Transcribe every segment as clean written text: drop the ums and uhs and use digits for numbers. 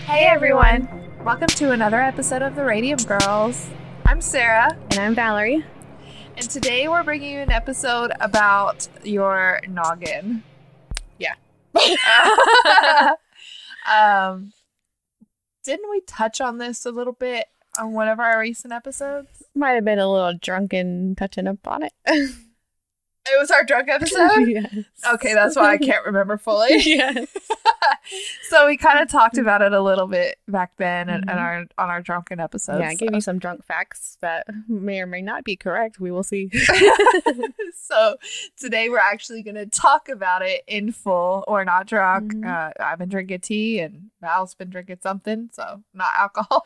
Hey everyone! Welcome to another episode of the Radium Girls. I'm Sarah. And I'm Valerie. And today we're bringing you an episode about your noggin. Yeah. Didn't we touch on this a little bit on one of our recent episodes? Might have been a little drunken touching up on it. It was our drunk episode? Yes. Okay, that's why I can't remember fully. Yes. So we kind of talked about it a little bit back then and on our drunken episodes. Yeah, I gave you some drunk facts that may or may not be correct. We will see. So today we're actually going to talk about it in full. We're not drunk. I've been drinking tea and Val's been drinking something, so not alcohol.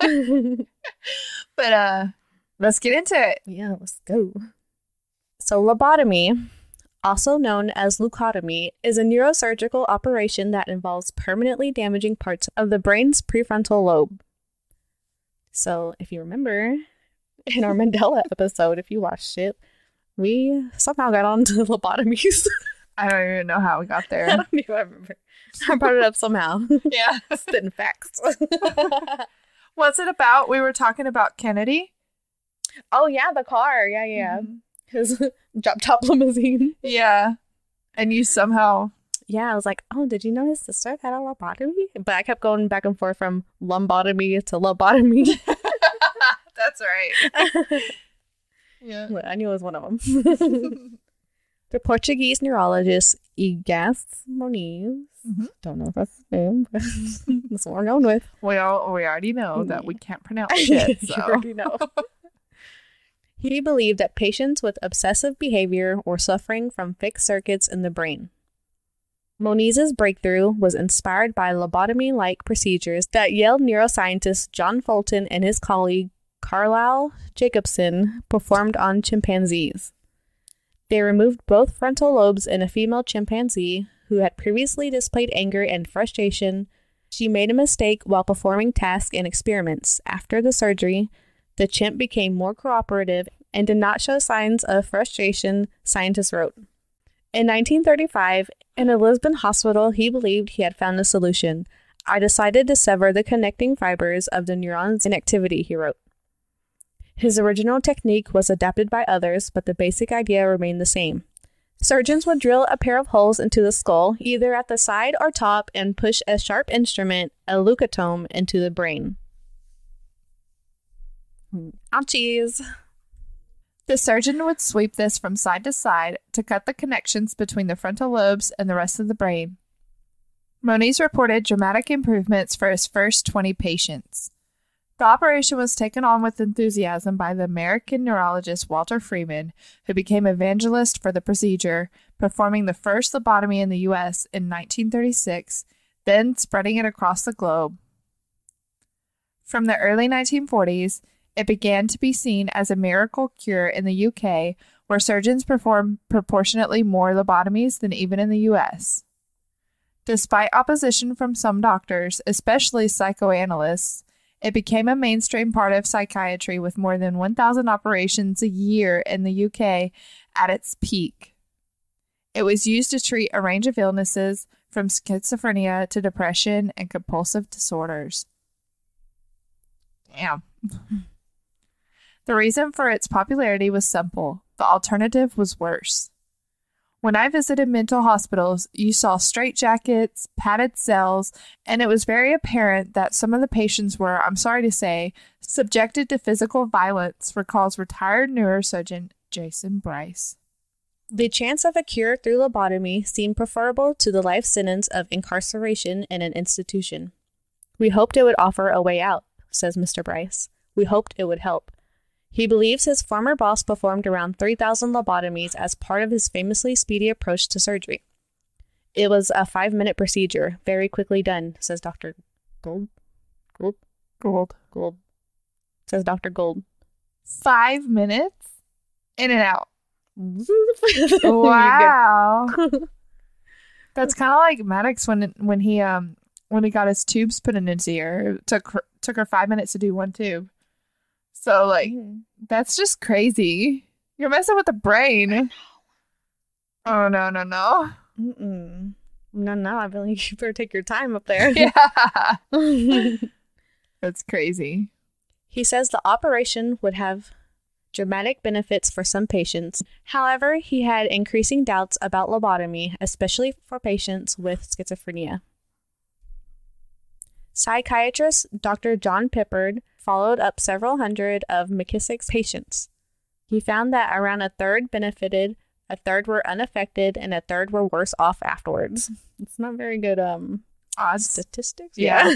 But let's get into it. Yeah, let's go. So lobotomy, also known as leucotomy, is a neurosurgical operation that involves permanently damaging parts of the brain's prefrontal lobe. So if you remember, in our Mandela episode, if you watched it, we somehow got on to lobotomies. I don't even know how we got there. I don't even remember. I brought it up somehow. Yeah. Spitting facts. What's it about? We were talking about Kennedy. Oh, yeah, the car. Yeah. Mm-hmm. His drop-top limousine. Yeah. And you somehow... Yeah, I was like, oh, did you know his sister had a lobotomy? But I kept going back and forth from lumbotomy to lobotomy. That's right. Yeah. I knew it was one of them. The Portuguese neurologist Egas Moniz. Don't know if that's his name, but that's what we're going with. We already know that we can't pronounce shit. So. You already know. He believed that patients with obsessive behavior were suffering from fixed circuits in the brain. Moniz's breakthrough was inspired by lobotomy-like procedures that Yale neuroscientist John Fulton and his colleague Carlisle Jacobson performed on chimpanzees. They removed both frontal lobes in a female chimpanzee who had previously displayed anger and frustration. She made a mistake while performing tasks and experiments. After the surgery, the chimp became more cooperative and did not show signs of frustration, scientists wrote. In 1935, in a Lisbon hospital, he believed he had found a solution. I decided to sever the connecting fibers of the neurons in activity, he wrote. His original technique was adapted by others, but the basic idea remained the same. Surgeons would drill a pair of holes into the skull, either at the side or top, and push a sharp instrument, a leucotome, into the brain. Ouchies. The surgeon would sweep this from side to side to cut the connections between the frontal lobes and the rest of the brain. Moniz reported dramatic improvements for his first 20 patients. The operation was taken on with enthusiasm by the American neurologist Walter Freeman, who became evangelist for the procedure, performing the first lobotomy in the U.S. in 1936, then spreading it across the globe. From the early 1940s, it began to be seen as a miracle cure in the UK, where surgeons perform proportionately more lobotomies than even in the US. Despite opposition from some doctors, especially psychoanalysts, it became a mainstream part of psychiatry with more than 1,000 operations a year in the UK at its peak. It was used to treat a range of illnesses from schizophrenia to depression and compulsive disorders. Damn. The reason for its popularity was simple. The alternative was worse. When I visited mental hospitals, you saw straitjackets, padded cells, and it was very apparent that some of the patients were, I'm sorry to say, subjected to physical violence, recalls retired neurosurgeon Jason Bryce. The chance of a cure through lobotomy seemed preferable to the life sentence of incarceration in an institution. We hoped it would offer a way out, says Mr. Bryce. We hoped it would help. He believes his former boss performed around 3,000 lobotomies as part of his famously speedy approach to surgery. It was a 5-minute procedure, very quickly done, says Dr. Gold. Says Dr. Gold. 5 minutes? In and out. Wow. That's kind of like Maddox when he got his tubes put in his ear. It took her 5 minutes to do one tube. So, like, that's just crazy. You're messing with the brain. Oh, no, no, no. Mm-mm. No, I feel like you better take your time up there. Yeah. That's crazy. He says the operation would have dramatic benefits for some patients. However, he had increasing doubts about lobotomy, especially for patients with schizophrenia. Psychiatrist Dr. John Pippard followed up several hundred of McKissick's patients. He found that around a third benefited, a third were unaffected, and a third were worse off afterwards. It's not very good Odds. statistics. Yeah.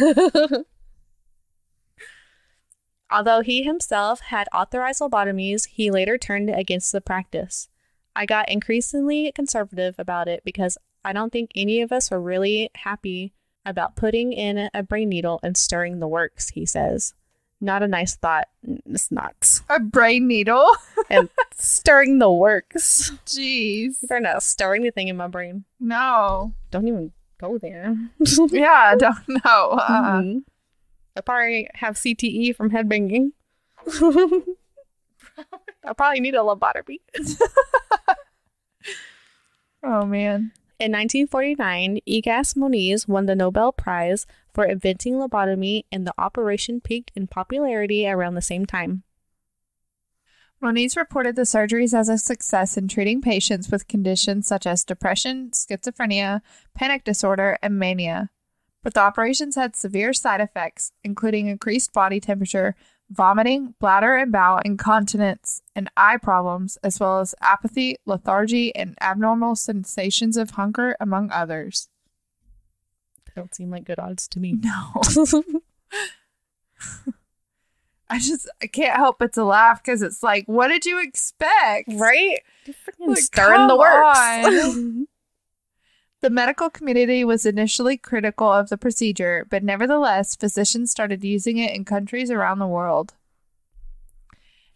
Although he himself had authorized lobotomies, he later turned against the practice. I got increasingly conservative about it because I don't think any of us were really happy about putting in a brain needle and stirring the works, he says. Not a nice thought. It's not. A brain needle? And stirring the works. Jeez. You better not stir anything in my brain. No. Don't even go there. Yeah, I don't know. Mm-hmm. I probably have CTE from headbanging. I probably need a lobotomy. Oh, man. In 1949, Egas Moniz won the Nobel Prize for inventing lobotomy, and the operation peaked in popularity around the same time. Moniz reported the surgeries as a success in treating patients with conditions such as depression, schizophrenia, panic disorder, and mania. But the operations had severe side effects, including increased body temperature, vomiting, bladder and bowel incontinence, and eye problems, as well as apathy, lethargy, and abnormal sensations of hunger, among others. They don't seem like good odds to me. No. I can't help but to laugh because it's like, what did you expect? Right? You're freaking Like, stirring the works. on. The medical community was initially critical of the procedure, but nevertheless, physicians started using it in countries around the world.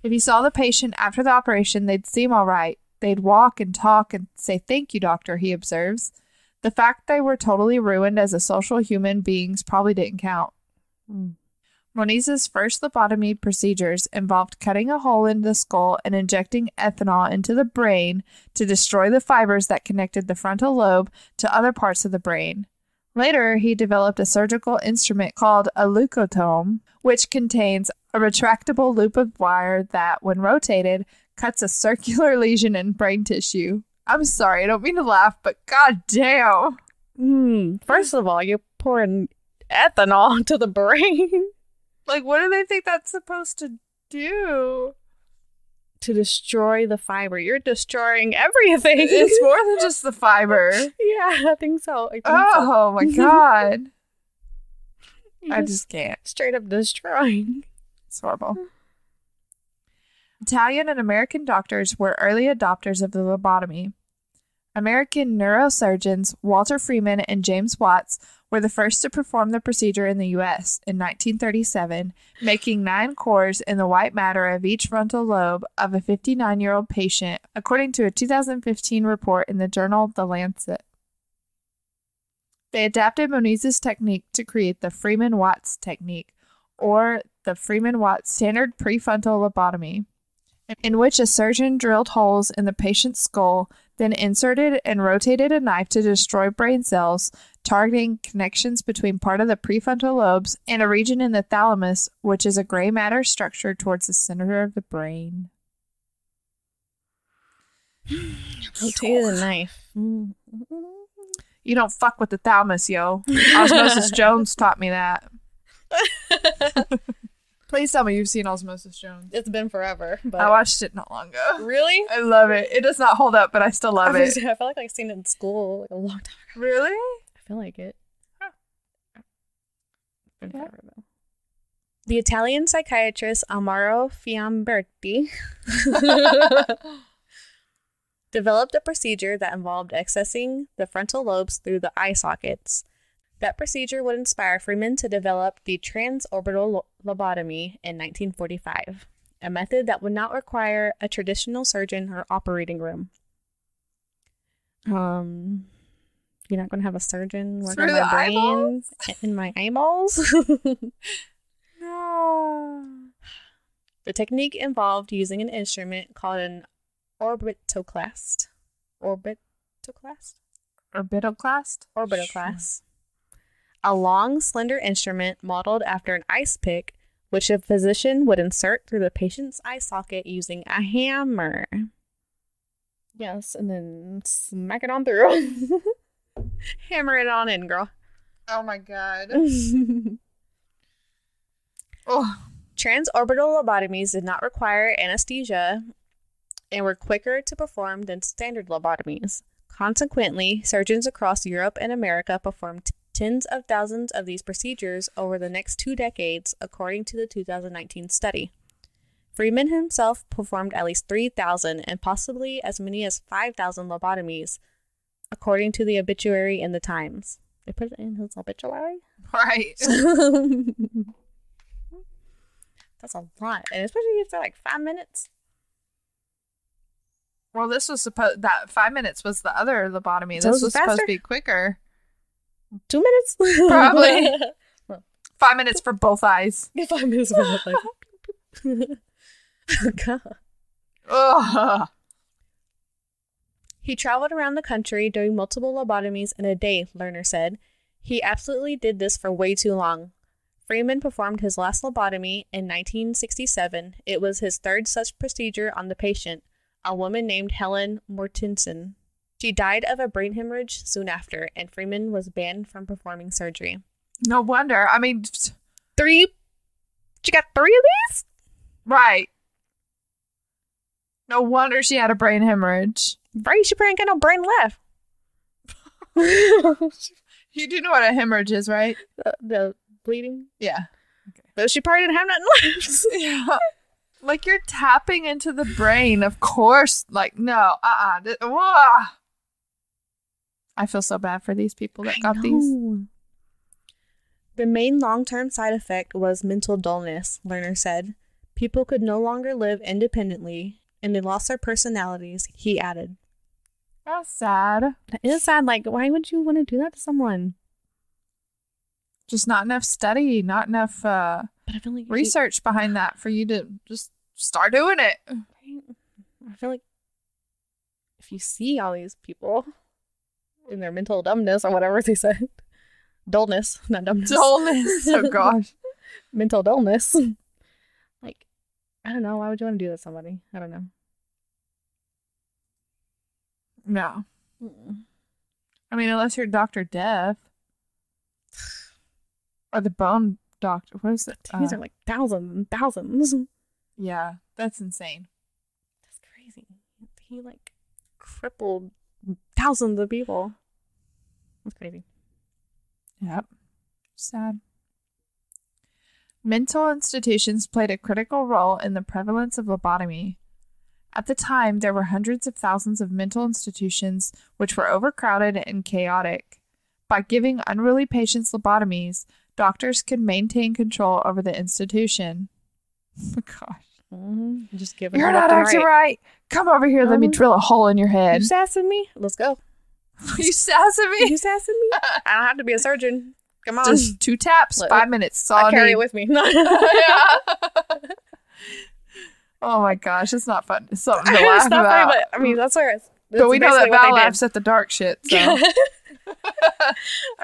If you saw the patient after the operation, they'd seem all right. They'd walk and talk and say, "Thank you, doctor," he observes. The fact they were totally ruined as a social human beings probably didn't count. Moniz's first lobotomy procedures involved cutting a hole in the skull and injecting ethanol into the brain to destroy the fibers that connected the frontal lobe to other parts of the brain. Later, he developed a surgical instrument called a leucotome, which contains a retractable loop of wire that, when rotated, cuts a circular lesion in brain tissue. I'm sorry, I don't mean to laugh, but goddamn. First of all, you're pouring ethanol to the brain. Like, what do they think that's supposed to do? To destroy the fiber. You're destroying everything. It's more than just the fiber. Yeah, I think so. Oh my god. I just can't. Straight up destroying. It's horrible. Italian and American doctors were early adopters of the lobotomy. American neurosurgeons Walter Freeman and James Watts were the first to perform the procedure in the U.S. in 1937, making 9 cores in the white matter of each frontal lobe of a 59-year-old patient, according to a 2015 report in the journal The Lancet. They adapted Moniz's technique to create the Freeman-Watts technique, or the Freeman-Watts standard prefrontal lobotomy, in which a surgeon drilled holes in the patient's skull, then inserted and rotated a knife to destroy brain cells, targeting connections between part of the prefrontal lobes and a region in the thalamus, which is a gray matter structure towards the center of the brain. Rotate the knife. You don't fuck with the thalamus, yo. Osmosis Jones taught me that. Please tell me you've seen Osmosis Jones. It's been forever. But I watched it not long ago. Really? I love it. It does not hold up, but I still love it. I feel like I've seen it in school like a long time ago. Really? I feel like it. Huh. It's been forever, though. The Italian psychiatrist Amaro Fiamberti developed a procedure that involved accessing the frontal lobes through the eye sockets. That procedure would inspire Freeman to develop the transorbital lobotomy in 1945, a method that would not require a traditional surgeon or operating room. You're not going to have a surgeon work on my brain and my eyeballs? No. The technique involved using an instrument called an Orbitoclast. Orbitoclast? Orbitoclast? A long, slender instrument modeled after an ice pick, which a physician would insert through the patient's eye socket using a hammer. Yes, and then smack it on through. Hammer it on in, girl. Oh my god. Oh. Transorbital lobotomies did not require anesthesia and were quicker to perform than standard lobotomies. Consequently, surgeons across Europe and America performed tens of thousands of these procedures over the next 2 decades, according to the 2019 study. Freeman himself performed at least 3,000 and possibly as many as 5,000 lobotomies, according to the obituary in the Times. They put it in his obituary? Right. That's a lot. And especially for like 5 minutes. Well, this was supposed that 5 minutes was the other lobotomy. So this was supposed faster? to be quicker. 2 minutes? Probably. 5 minutes for both eyes. 5 minutes for both eyes. God. Ugh. He traveled around the country doing multiple lobotomies in a day, Lerner said. He absolutely did this for way too long. Freeman performed his last lobotomy in 1967. It was his third such procedure on the patient, a woman named Helen Mortensen. She died of a brain hemorrhage soon after, and Freeman was banned from performing surgery. No wonder. I mean, 3? She got 3 of these? right. No wonder she had a brain hemorrhage. Right, she probably ain't got no brain left. You do know what a hemorrhage is, right? The bleeding? Yeah. But she probably didn't have nothing left. Yeah. Like, you're tapping into the brain, of course. Like, no, I feel so bad for these people that got these. The main long-term side effect was mental dullness, Lerner said. People could no longer live independently, and they lost their personalities, he added. That's sad. That is sad. Like, why would you want to do that to someone? Just not enough study, not enough But I feel like research behind that for you to just start doing it. I feel like if you see all these people in their mental dumbness or whatever they said, dullness, not dumbness. Dullness. Oh, gosh. Mental dullness. Like, I don't know. Why would you want to do that to somebody? I don't know. No. I mean, unless you're Dr. Death. Or the bone doctor. What is it? These are like thousands and thousands. Yeah, that's insane. That's crazy. He like crippled thousands of people. That's crazy. Yep. Sad. Mental institutions played a critical role in the prevalence of lobotomy. At the time, there were hundreds of thousands of mental institutions which were overcrowded and chaotic. By giving unruly patients lobotomies, doctors could maintain control over the institution. Oh, gosh. Just give it. You're not acting right. Come over here. Let me drill a hole in your head. You sassing me? Let's go. You sassing me? You sassing me? I don't have to be a surgeon. Come on. Just 2 taps, 5 minutes. It's all I carry need. it with me. Yeah. Oh my gosh, it's not fun. It's something to laugh about. Funny, but I mean, that's where it's. But we know that Val laughs at the dark shit. So. I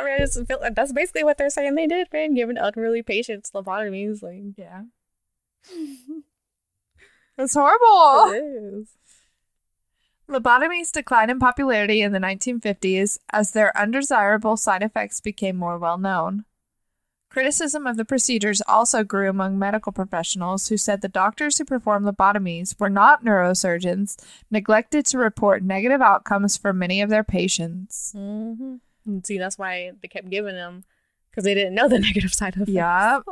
mean, I just feel like that's basically what they're saying they did, man. Giving unruly patients lobotomies, like, yeah, that's horrible. It is. Lobotomies declined in popularity in the 1950s as their undesirable side effects became more well known. Criticism of the procedures also grew among medical professionals who said the doctors who performed lobotomies were not neurosurgeons, neglected to report negative outcomes for many of their patients. Mm-hmm. And see, that's why they kept giving them, because they didn't know the negative side effects. Yup.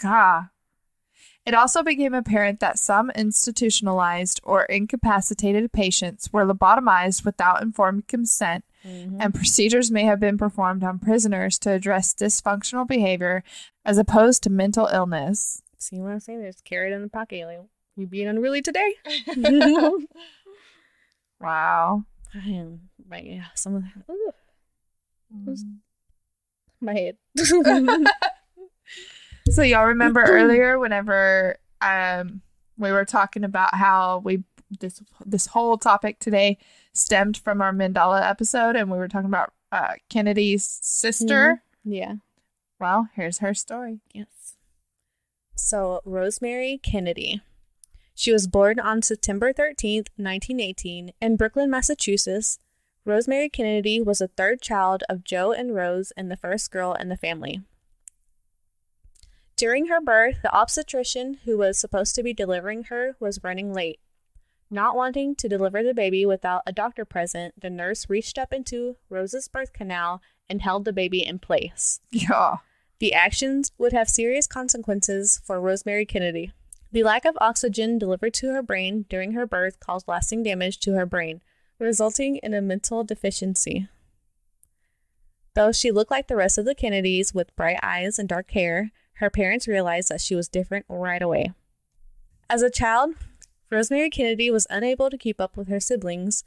God. It also became apparent that some institutionalized or incapacitated patients were lobotomized without informed consent, and procedures may have been performed on prisoners to address dysfunctional behavior as opposed to mental illness. See what I'm saying? They just carry it in the pocket. Like, you being unruly today? Wow. But yeah, some of that. My head. So y'all remember earlier whenever we were talking about how we this whole topic today stemmed from our Mandela episode, and we were talking about Kennedy's sister. Mm-hmm. Yeah. Well, here's her story. Yes. So, Rosemary Kennedy. She was born on September 13th, 1918, in Brooklyn, Massachusetts. Rosemary Kennedy was the third child of Joe and Rose and the first girl in the family. During her birth, the obstetrician who was supposed to be delivering her was running late. Not wanting to deliver the baby without a doctor present, the nurse reached up into Rose's birth canal and held the baby in place. Yeah. The actions would have serious consequences for Rosemary Kennedy. The lack of oxygen delivered to her brain during her birth caused lasting damage to her brain, resulting in a mental deficiency. Though she looked like the rest of the Kennedys with bright eyes and dark hair, her parents realized that she was different right away. As a child, Rosemary Kennedy was unable to keep up with her siblings,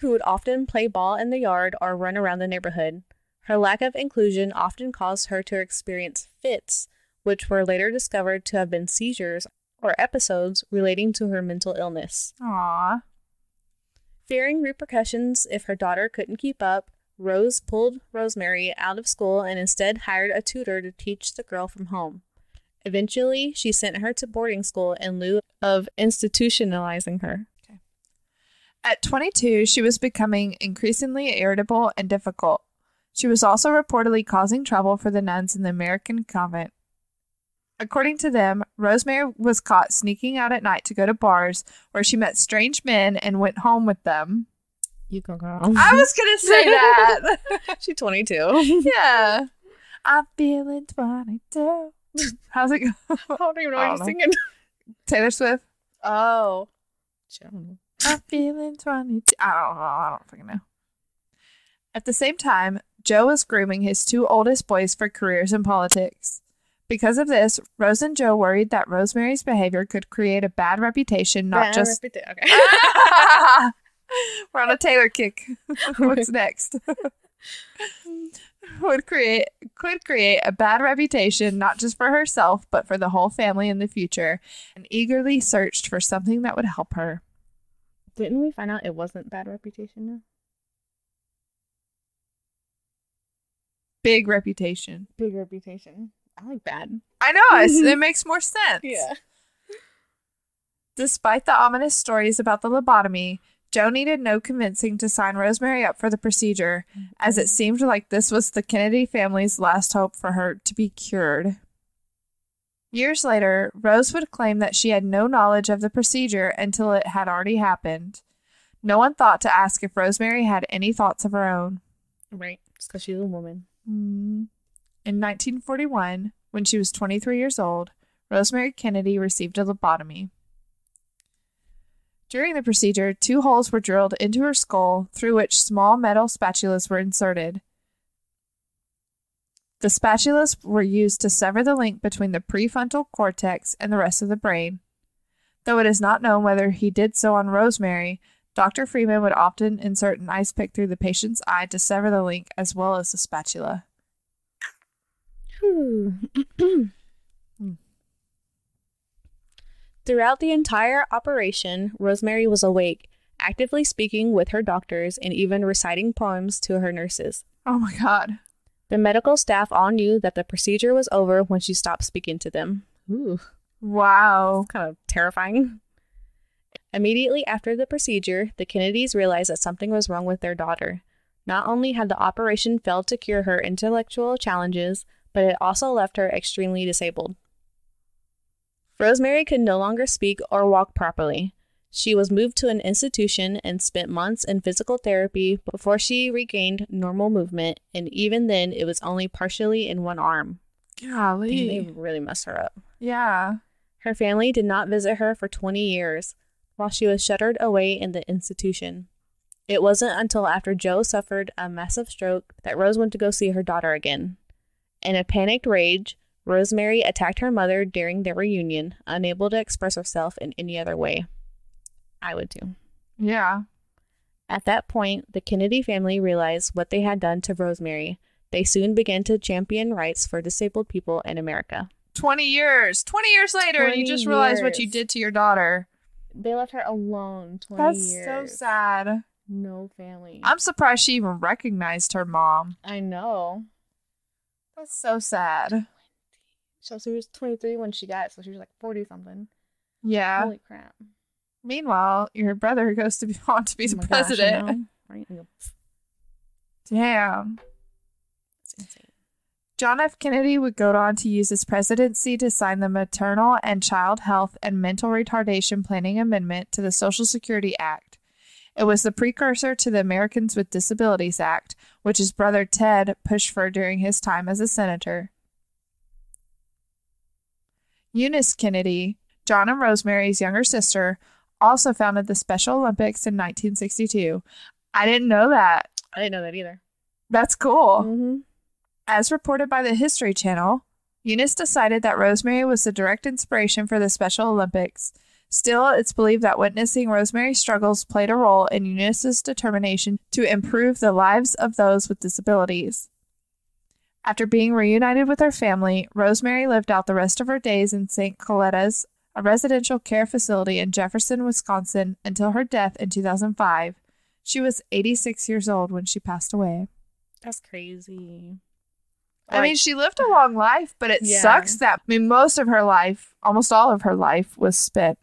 who would often play ball in the yard or run around the neighborhood. Her lack of inclusion often caused her to experience fits, which were later discovered to have been seizures or episodes relating to her mental illness. Aww. Fearing repercussions if her daughter couldn't keep up, Rose pulled Rosemary out of school and instead hired a tutor to teach the girl from home. Eventually, she sent her to boarding school in lieu of institutionalizing her. Okay. At 22, she was becoming increasingly irritable and difficult. She was also reportedly causing trouble for the nuns in the American convent. According to them, Rosemary was caught sneaking out at night to go to bars where she met strange men and went home with them. You go, girl. I was going to say that. She's 22. Yeah. I'm feeling 22. How's it go? I don't even know what you're singing. Taylor Swift. Oh. I don't know. I'm feeling 22. I don't fucking know. At the same time, Joe was grooming his two oldest boys for careers in politics. Because of this, Rose and Joe worried that Rosemary's behavior could create a bad reputation, Okay. We're on a Taylor kick. What's next? could create a bad reputation, not just for herself, but for the whole family in the future, and eagerly searched for something that would help her. Didn't we find out it wasn't bad reputation now? Big reputation. Big reputation. I like bad. I know. It makes more sense. Yeah. Despite the ominous stories about the lobotomy, Joe needed no convincing to sign Rosemary up for the procedure, as it seemed like this was the Kennedy family's last hope for her to be cured. Years later, Rose would claim that she had no knowledge of the procedure until it had already happened. No one thought to ask if Rosemary had any thoughts of her own. Right. It's because she's a woman. In 1941, when she was 23 years old, Rosemary Kennedy received a lobotomy. During the procedure, 2 holes were drilled into her skull through which small metal spatulas were inserted. The spatulas were used to sever the link between the prefrontal cortex and the rest of the brain. Though it is not known whether he did so on Rosemary, Dr. Freeman would often insert an ice pick through the patient's eye to sever the link as well as the spatula. Throughout the entire operation, Rosemary was awake, actively speaking with her doctors and even reciting poems to her nurses. Oh my God. The medical staff all knew that the procedure was over when she stopped speaking to them. Ooh. Wow. Kind of terrifying. Immediately after the procedure, the Kennedys realized that something was wrong with their daughter. Not only had the operation failed to cure her intellectual challenges, but it also left her extremely disabled. Rosemary could no longer speak or walk properly. She was moved to an institution and spent months in physical therapy before she regained normal movement, and even then, it was only partially in one arm. Golly. They really messed her up. Yeah. Her family did not visit her for 20 years, while she was shuttered away in the institution. It wasn't until after Joe suffered a massive stroke that Rose went to go see her daughter again. In a panicked rage, Rosemary attacked her mother during their reunion, unable to express herself in any other way. I would too. Yeah. At that point, the Kennedy family realized what they had done to Rosemary. They soon began to champion rights for disabled people in America. 20 years. 20 years later, and you just realized what you did to your daughter. They left her alone 20 That's years. so sad. No family. I'm surprised she even recognized her mom. I know. That's so sad. So she was 23 when she got it, so she was like 40 something. Yeah. Holy crap. Meanwhile, your brother goes to be on to be the president. Gosh, right? Damn. That's insane. John F. Kennedy would go on to use his presidency to sign the Maternal and Child Health and Mental Retardation Planning Amendment to the Social Security Act. It was the precursor to the Americans with Disabilities Act, which his brother Ted pushed for during his time as a senator. Eunice Kennedy, John and Rosemary's younger sister, also founded the Special Olympics in 1962. I didn't know that. I didn't know that either. That's cool. Mm-hmm. As reported by the History Channel, Eunice decided that Rosemary was the direct inspiration for the Special Olympics. Still, it's believed that witnessing Rosemary's struggles played a role in Eunice's determination to improve the lives of those with disabilities. After being reunited with her family, Rosemary lived out the rest of her days in St. Coletta's, a residential care facility in Jefferson, Wisconsin, until her death in 2005. She was 86 years old when she passed away. That's crazy. I mean, she lived a long life, but it Yeah. sucks that, most of her life, almost all of her life, was spent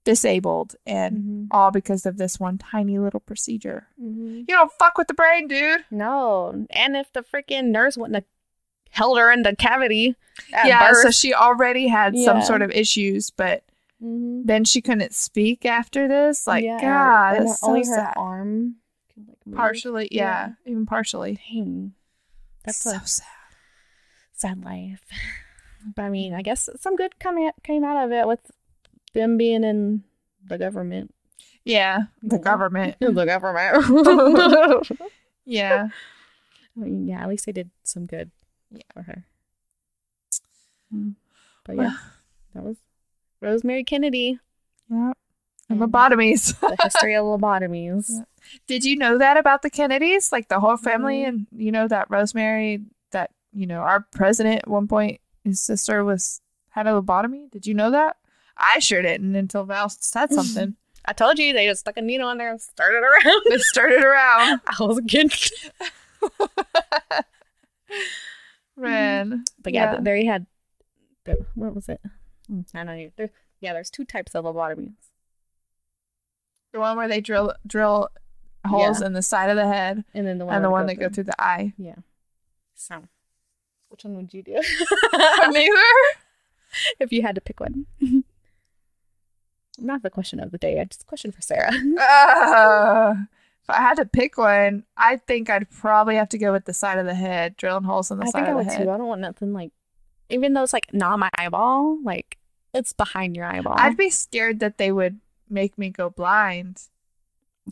disabled, and all because of this one tiny little procedure. Mm-hmm. You don't fuck with the brain, dude. No. And if the freaking nurse wouldn't have held her in the cavity at Yeah, birth. so she already had some Yeah. sort of issues, but Mm-hmm. then she couldn't speak after this. Like, Yeah, God, and it's so only sad. her arm could, like, move. Partially, yeah, even partially. Dang. That's so a sad. sad life. But I mean, I guess some good came out of it with them being in the government. Yeah, the government. The government. Yeah. I mean, yeah, at least they did some good for her. But yeah, Well. that was Rosemary Kennedy. Yeah. And lobotomies. The history of lobotomies. Yeah. Did you know that about the Kennedys? Like the whole family, and you know that Rosemary, that, our president at one point, his sister had a lobotomy? Did you know that? I sure didn't until Val said something. I told you they just stuck a needle in there and started around. They started around. I was a kid. Man. But yeah, there he had. What was it? I don't know. There's two types of lobotomies. The one where they drill holes in the side of the head, and then the one that go through the eye. Yeah. So, which one would you do? Neither. If you had to pick one. Not the question of the day. Just a question for Sarah. If I had to pick one, I think I'd probably have to go with the side of the head, drilling holes in the side of the head. I think I would too. I don't want nothing like, even though it's like not my eyeball, like it's behind your eyeball. I'd be scared that they would make me go blind.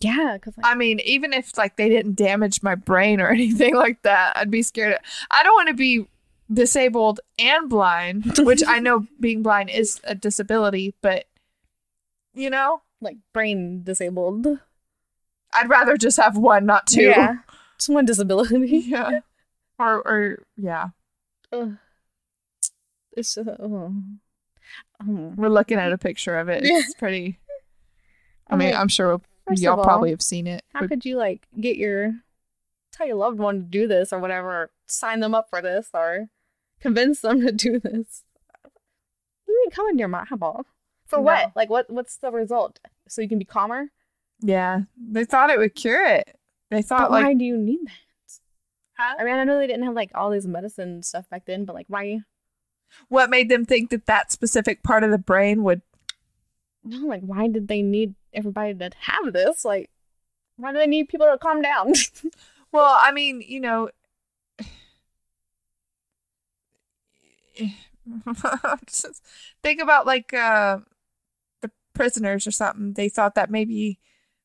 Yeah, because I mean, even if like they didn't damage my brain or anything like that, I'd be scared. I don't want to be disabled and blind, which I know being blind is a disability, but like brain disabled. I'd rather just have one, not two. Yeah, just one disability. Yeah, or yeah. Ugh. It's We're looking at a picture of it. It's pretty. I mean, I'm sure y'all probably have seen it. How could you like tell your loved one to do this or whatever, or sign them up for this, or convince them to do this? You ain't coming near my eyeball. For what? Like, what's the result? So you can be calmer? Yeah, they thought it would cure it. They thought, but why do you need that? Huh? I mean, I know they didn't have like all these medicine stuff back then, but like, why? What made them think that specific part of the brain would? No, like, why did they need everybody to have this? Like, why do they need people to calm down? Well, I mean, just think about like the prisoners or something. They thought that maybe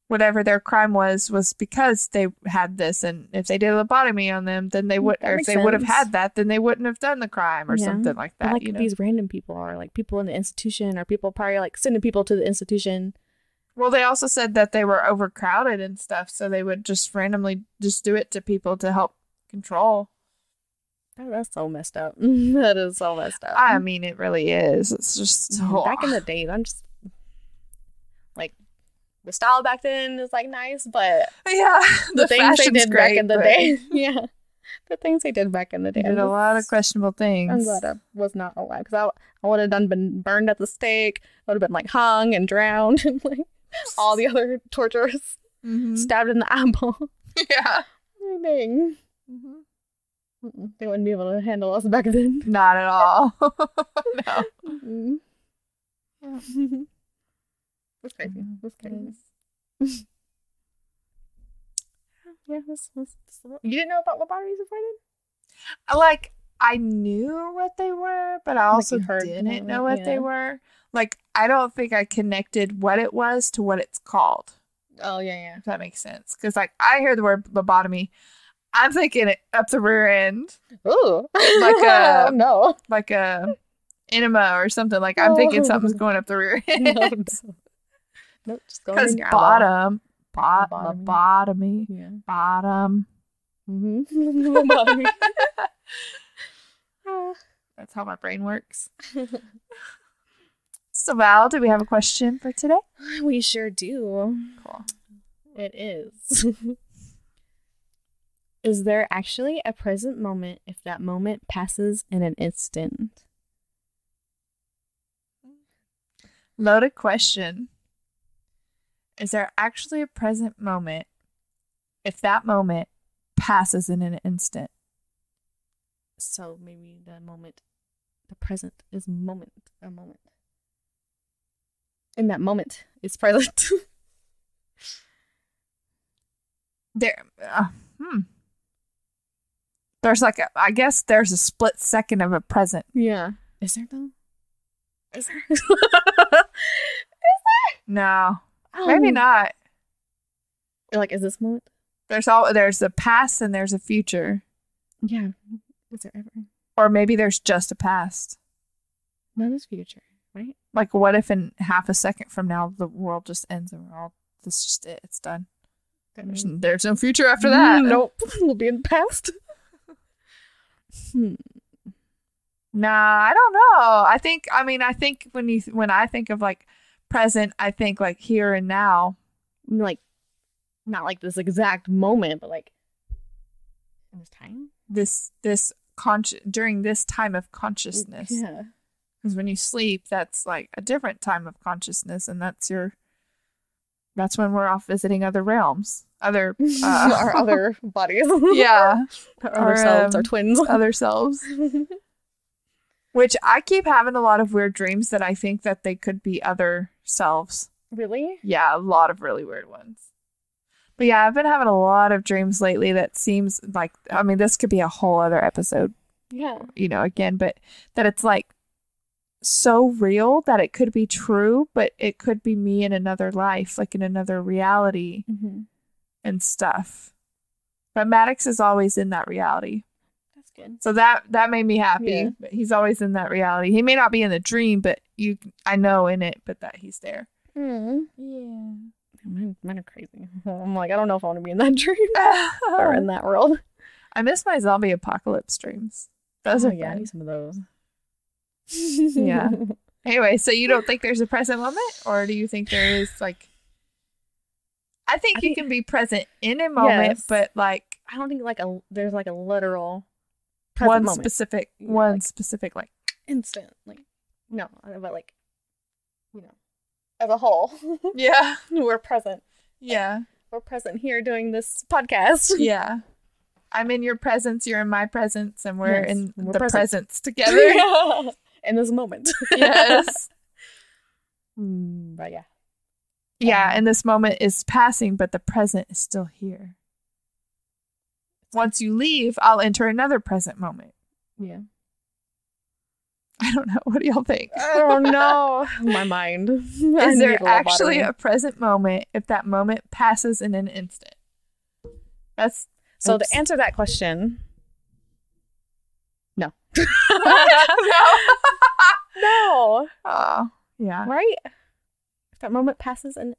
whatever their crime was because they had this, and if they did a lobotomy on them, then they would, or if they would have had that, then they wouldn't have done the crime or something like that. But like these random people are like people in the institution, or people probably like sending people to the institution. Well, they also said that they were overcrowded and stuff, so they would just randomly just do it to people to help control. That's so messed up. That is so messed up. I mean, it really is. It's just so back in the day. the style back then is like nice, but Yeah, the things they did back in the but day. Yeah. The things they did back in the day. They did a lot of questionable things. I'm glad I was not alive, because I would have been burned at the stake. I would have been like hung and drowned and like all the other torturers. Stabbed in the eyeball. Yeah. Dang. They wouldn't be able to handle us back then. Not at all. No. Yeah. That's crazy. That's crazy. Yeah, you didn't know about lobotomies before then? Like, I knew what they were, but I also didn't know what they were. Like, I don't think I connected what it was to what it's called. Oh, yeah. If that makes sense. Because, like, I hear the word lobotomy, I'm thinking it up the rear end. Ooh. Like a, no. Like a enema or something. Like, I'm thinking something's going up the rear end. Nope, just going in your bottom. Lobotomy. Yeah. Bottom. Lobotomy. That's how my brain works. So, Val, do we have a question for today? We sure do. Cool. It is. Is there actually a present moment if that moment passes in an instant? Loaded question. Is there actually a present moment if that moment passes in an instant? So maybe the present is a moment. And that moment is present. There's like I guess there's a split second of a present. Yeah. Is there though? Is there? No. Maybe not. Like, is this moment? There's a past and there's a future. Yeah. Is there ever? Or maybe there's just a past. No, there's future, right? Like, what if in half a second from now the world just ends and this is just it. It's done. There's no future after that. Nope. We'll be in the past. Nah, I don't know. I think when I think of like present, I think like here and now. Like, not like this exact moment, but like in this time? During this time of consciousness. Yeah. Because when you sleep, that's like a different time of consciousness, and that's when we're off visiting other realms. Our other bodies. Yeah. Our other selves, our twins. Other selves. Which I keep having a lot of weird dreams that I think that they could be other selves. Really? Yeah, a lot of really weird ones. But yeah, I've been having a lot of dreams lately that seems like, I mean, this could be a whole other episode. Yeah. Again, but that it's like so real that it could be true, but it could be me in another life, like in another reality and stuff. But Maddox is always in that reality. That's good. So that made me happy. Yeah. But he's always in that reality. He may not be in the dream, but I know in it, but that he's there. Yeah. Mine are crazy. I'm like, I don't know if I want to be in that dream or in that world. I miss my zombie apocalypse dreams. Those are I fun. need some of those. Yeah. Anyway, so you don't think there's a present moment, or do you think there is like? I think you can be present in a moment, yes. but like I don't think there's like a literal one moment. specific like instant, like no, but like as a whole. Yeah, we're present. Yeah, we're present here doing this podcast. Yeah. I'm in your presence, you're in my presence, and we're in the presence together. Yeah. In this moment. Yes. But yeah. Yeah, and this moment is passing, but the present is still here. Once you leave, I'll enter another present moment. Yeah. I don't know. What do y'all think? I don't know. My mind. Is there actually a present moment if that moment passes in an instant? So to answer that question, no. No. Oh, yeah. Right? If that moment passes in...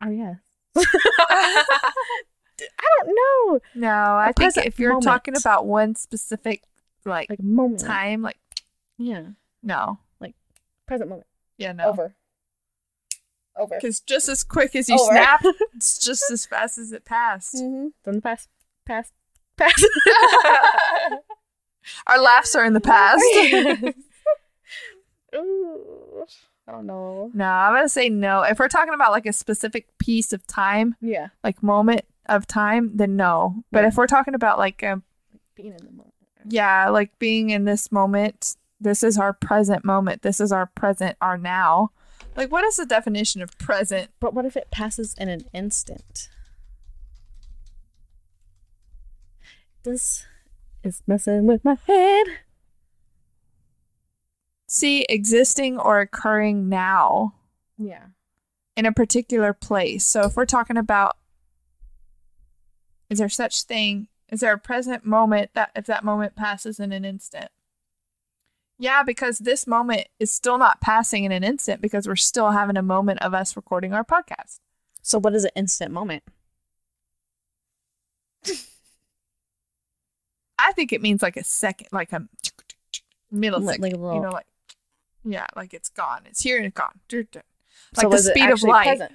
Oh, yes. I don't know. No, I think if you're talking about one specific like moment, time, like yeah, no, like present moment. Yeah, no. Over. Over. Because just as quick as you Over. snap, it's just as fast as it passed. Mm-hmm. Then pass. Our laughs are in the past. Ooh, I don't know. No, I'm going to say no. If we're talking about like a specific piece of time, Yeah. like moment of time, then no. But Yeah. if we're talking about like, Being in the moment. yeah, like being in this moment, this is our present moment. This is our present, our now. Like, what is the definition of present? But what if it passes in an instant? This is messing with my head. See, existing or occurring now Yeah. in a particular place. So if we're talking about, is there such thing? Is there a present moment that if that moment passes in an instant? Yeah, because this moment is still not passing in an instant because we're still having a moment of us recording our podcast. So what is an instant moment? I think it means like a second, like a millisecond. Like a little- You know, like, yeah, like it's gone. It's here and it's gone. Like So the is it speed of actually light. present?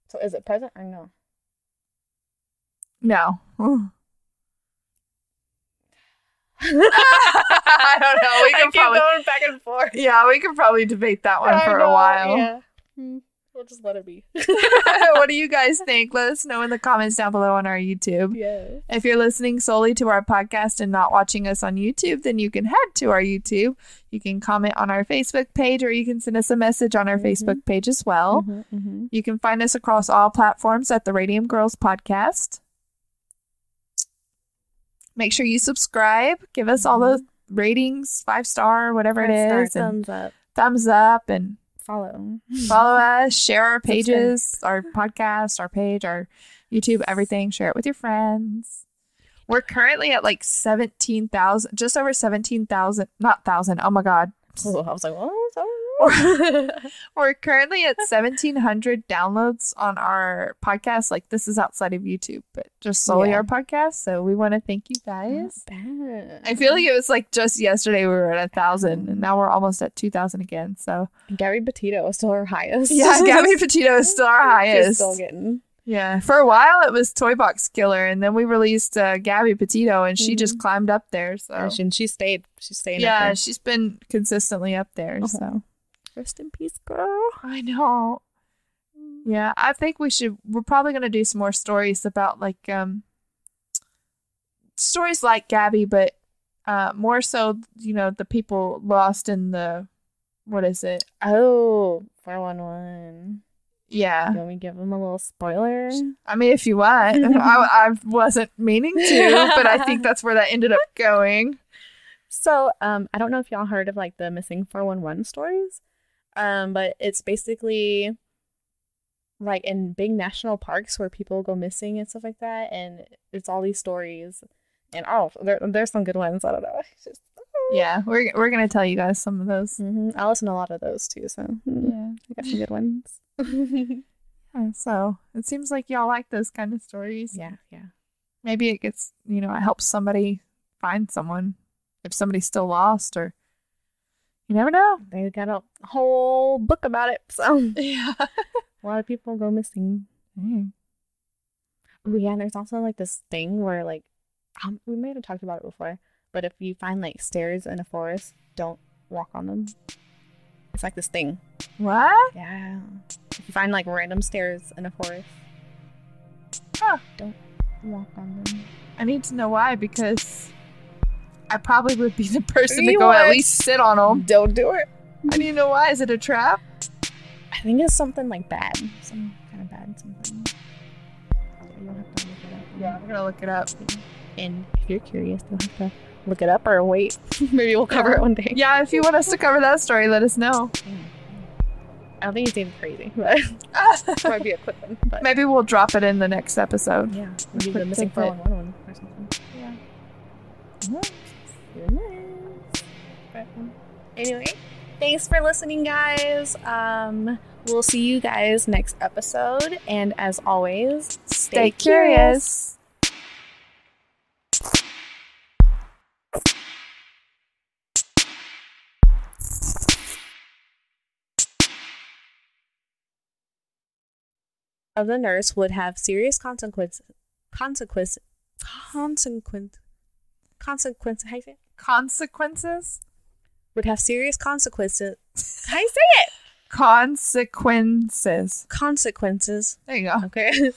So is it present or no? No. I don't know. We can probably going back and forth. Yeah, we could probably debate that one for a while. Yeah. We'll just let it be. What do you guys think? Let us know in the comments down below on our YouTube. Yeah. If you're listening solely to our podcast and not watching us on YouTube, then you can head to our YouTube. You can comment on our Facebook page or you can send us a message on our Facebook page as well. You can find us across all platforms at the Radium Girls Podcast. Make sure you subscribe. Give us all the ratings, 5-star, whatever it is. And thumbs up and Follow us. Share our pages, our podcast, our page, our YouTube, everything. Share it with your friends. We're currently at like 17,000, just over 17,000, not thousand. Oh my God. Oh, I was like, what? We're currently at 1,700 downloads on our podcast. Like, this is outside of YouTube, but just solely our podcast. So we want to thank you guys. Bad. I feel like it was like just yesterday we were at 1,000 and now we're almost at 2,000 again. So Gabby Petito is still our highest. yeah, Gabby Petito is still our highest. She's still getting. Yeah, for a while it was Toy Box Killer, and then we released Gabby Petito, and she just climbed up there. So And she stayed. She's staying. yeah, up there. she's been consistently up there. So Rest in peace, girl. I know. Yeah, I think we're probably gonna do some more stories about like stories like Gabby, but more so, you know, the people lost in the what is it? Oh, 411. Yeah. You want me to give them a little spoiler? I mean, if you want. I wasn't meaning to, but I think that's where that ended up going. So, I don't know if y'all heard of like the missing 411 stories, but it's basically like in big national parks where people go missing and stuff like that, and it's all these stories, and there's some good ones. I don't know. It's just, yeah, we're gonna tell you guys some of those. I listen to a lot of those too, so Yeah, I got some good ones. yeah, so it seems like y'all like those kind of stories. Yeah. Maybe it gets, you know, it helps somebody find someone if somebody's still lost, or you never know. They got a whole book about it, so Yeah. a lot of people go missing. Oh yeah, and there's also like this thing where like we may have talked about it before, but if you find like stairs in a forest, don't walk on them. It's like this thing. What? Yeah. If you find like random stairs in a forest, don't walk on them. I need to know why, because I probably would be the person to You go at would. least sit on them. Don't do it. I need to know why. Is it a trap? I think it's something like bad. Some kind of bad something. You'll have to look it up. Yeah, I'm gonna look it up. And if you're curious, you'll have to look it up or wait. Maybe we'll cover it one day. Yeah, if you want us to cover that story, let us know. I don't think it's even crazy, but it might be a quick one. But Maybe we'll drop it in the next episode. yeah, maybe the Quick missing tidbit. 411 one or something. Yeah. Who knows? But, anyway, thanks for listening, guys. We'll see you guys next episode, and as always, Stay curious. of the nurse would have serious consequences. How do you say it? Consequences? Would have serious consequences. How do you say it? Consequences. Consequences. There you go. Okay.